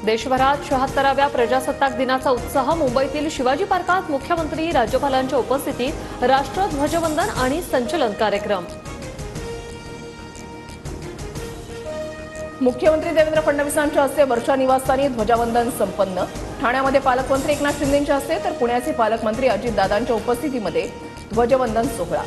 देशभरात 76व्या प्रजासत्ताक दिनाचा उत्साह मुंबईतील शिवाजी पार्कात मुख्यमंत्री राज्यपालांच्या उपस्थितीत राष्ट्रध्वजवंदन आणि संचलन कार्यक्रम। मुख्यमंत्री देवेंद्र फडणवीसांच्या हस्ते वर्षा निवासस्थानी ध्वजवंदन संपन्न। ठाण्यामध्ये पालकमंत्री एकनाथ शिंदेंच्या हस्ते तर पुण्याचे पालकमंत्री अजितदादांच्या उपस्थितीमध्ये ध्वजवंदन सोहळा।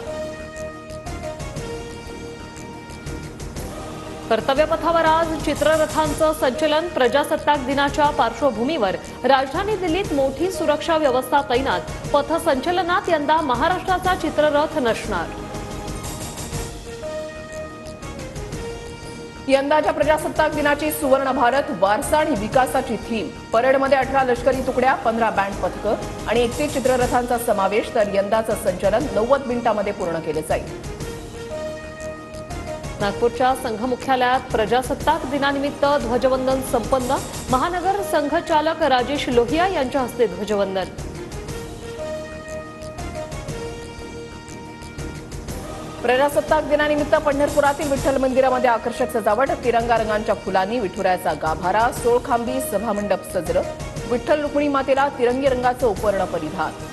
कर्तव्यपथावर आज चित्ररथांचं संचलन। प्रजासत्ताक दिनाच्या पार्श्वभूमीवर राजधानी दिल्लीत मोठी सुरक्षा व्यवस्था तैनात। पथसंचलनात यंदा महाराष्ट्राचा चित्ररथ नसणार। यंदाच्या प्रजासत्ताक दिनाची सुवर्ण भारत वारसा आणि विकासाची थीम। परेडमध्ये 18 लष्करी तुकड्या, 15 बँड पथकं आणि 31 चित्ररथांचा समावेश। तर यंदाचं संचलन 90 मिनिटांमध्ये पूर्ण केलं जाईल। नागपूरच्या संघ मुख्यालयात प्रजासत्ताक दिनानिमित्त ध्वजवंदन संपन्न। महानगर संघचालक राजेश लोहिया यांच्या हस्ते ध्वजवंदन। प्रजासत्ताक दिनानिमित्त पंढरपुरातील विठ्ठल मंदिरामध्ये आकर्षक सजावट। तिरंगा रंगांच्या फुलांनी विठुरायाचा गाभारा। सोळखांबी सभामंडप सजलं। विठ्ठल रुक्मिणी मातेला तिरंगी रंगाचं उपर्ण परिधान।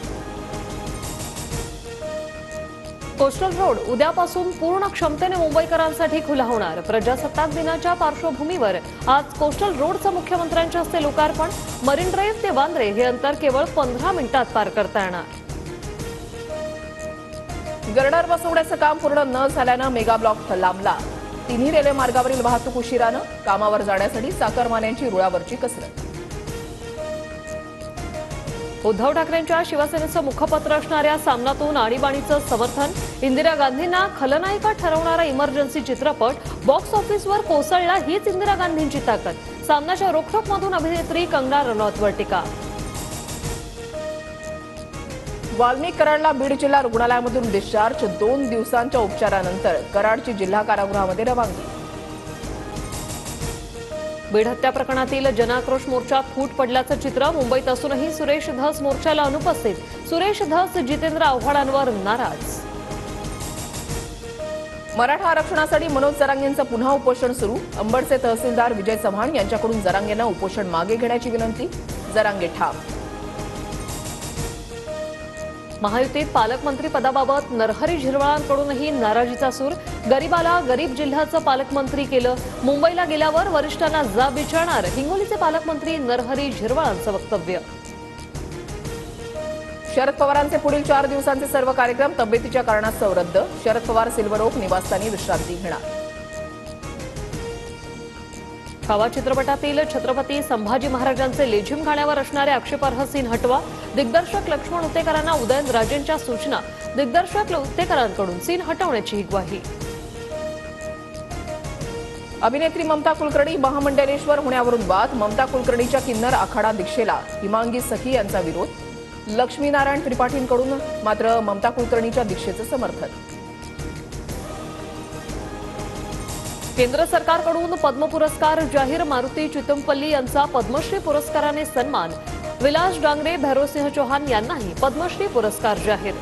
कोस्टल रोड उद्यापासून पूर्ण क्षमतेने मुंबईकरांसाठी खुला होणार। प्रजासत्ताक दिनाच्या पार्श्वभूमीवर आज कोस्टल रोडचं मुख्यमंत्र्यांच्या हस्ते लोकार्पण। मरीन ड्राईव्ह ते वांद्रे हे अंतर केवळ 15 मिनिटात पार करता येणार। गर्डर बसवण्याचं काम पूर्ण न झाल्यानं मेगा ब्लॉक लांबला। तिन्ही रेल्वे मार्गावरील वाहतूक उशिरानं। कामावर जाण्यासाठी चाकरमान्यांची रुळावरची कसरत। उद्धव ठाकरेंच्या शिवसेनेचं मुखपत्र असणाऱ्या सामनातून आणीबाणीचं समर्थन। इंदिरा गांधींना खलनायिका ठरवणारा इमर्जन्सी चित्रपट बॉक्स ऑफिसवर कोसळला, हीच इंदिरा गांधींची ताकद। सामनाच्या रोखठोकमधून अभिनेत्री कंगना रनौतवर टीका। वाल्मिक कराडला बीड जिल्हा रुग्णालयामधून डिस्चार्ज। 2 दिवसांच्या उपचारानंतर कराडची जिल्हा कारागृहामध्ये रवानगी। बीड हत्या प्रकरणातील जनाक्रोश मोर्चात फूट पडल्याचं चित्र। मुंबईत असूनही सुरेश धस मोर्चाला अनुपस्थित। सुरेश धस जितेंद्र आव्हाडांवर नाराज। मराठा आरक्षणासाठी मनोज जरांगेंचं पुन्हा उपोषण सुरू। अंबडचे तहसीलदार विजय चव्हाण यांच्याकडून जरांगेंना उपोषण मागे घेण्याची विनंती। जरांगे ठाम। महायुतीत पालकमंत्री पदाबाबत नरहरी झिरवाळांकडूनही नाराजीचा सूर। गरीबाला गरीब जिल्ह्याचं पालकमंत्री केलं, मुंबईला गेल्यावर वरिष्ठांना जाब विचारणार, हिंगोलीचे पालकमंत्री नरहरी झिरवाळांचं वक्तव्य। शरद पवारांचे पुढील 4 दिवसांचे सर्व कार्यक्रम तब्येतीच्या कारणास्तव रद्द। शरद पवार सिल्वर ओक निवासस्थानी विश्रांती घेणार। छावा चित्रपटातील छत्रपती संभाजी महाराजांचे लेझिम गाण्यावर असणारे आक्षेपार्ह सीन हटवा। दिग्दर्शक लक्ष्मण उतेकरांना उदयनराजेंच्या सूचना। दिग्दर्शक उतेकरांकडून सीन हटवण्याची ग्वाही। अभिनेत्री ममता कुलकर्णी महामंडलेश्वर होण्यावरून वाद। ममता कुलकर्णीच्या किन्नर आखाडा दीक्षेला हिमांगी सखी यांचा विरोध। लक्ष्मीनारायण त्रिपाठींकडून मात्र ममता कुलकर्णीच्या दीक्षेचं समर्थन। केंद्र सरकारकडून पद्म पुरस्कार जाहीर। मारुती चितमपल्ली यांचा पद्मश्री पुरस्काराने सन्मान। विलास डांगरे, भैरवसिंह चौहान यांनाही पद्मश्री पुरस्कार जाहीर।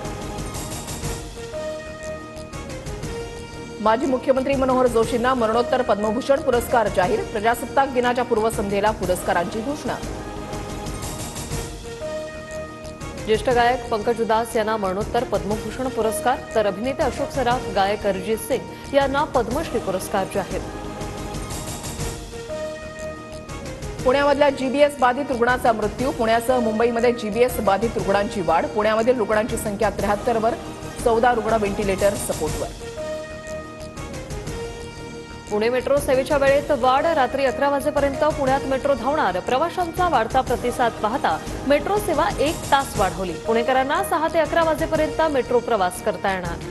माजी मुख्यमंत्री मनोहर जोशींना मरणोत्तर पद्मभूषण पुरस्कार जाहीर। प्रजासत्ताक दिनाच्या पूर्वसंध्येला पुरस्कारांची घोषणा। ज्येष्ठ गायक पंकज उदास यांना मरणोत्तर पद्मभूषण पुरस्कार, तर अभिनेते अशोक सराफ, गायक अरिजित सिंग यांना पद्मश्री पुरस्कार जाहीर। पुण्यामधल्या जीबीएस बाधित रुग्णाचा मृत्यू। पुण्यासह मुंबईमध्ये जीबीएस बाधित रुग्णांची वाढ। पुण्यामधील रुग्णांची संख्या 73 वर, 14 रुग्ण व्हेंटिलेटर सपोर्टवर। पुणे मेट्रो सेवेच्या वेळेत वाढ। रात्री 11 वाजेपर्यंत पुण्यात मेट्रो धावणार। प्रवाशांचा वाढता प्रतिसाद पाहता मेट्रो सेवा 1 तास वाढवली। पुणेकरांना 6 ते 11 वाजेपर्यंत मेट्रो प्रवास करता येणार।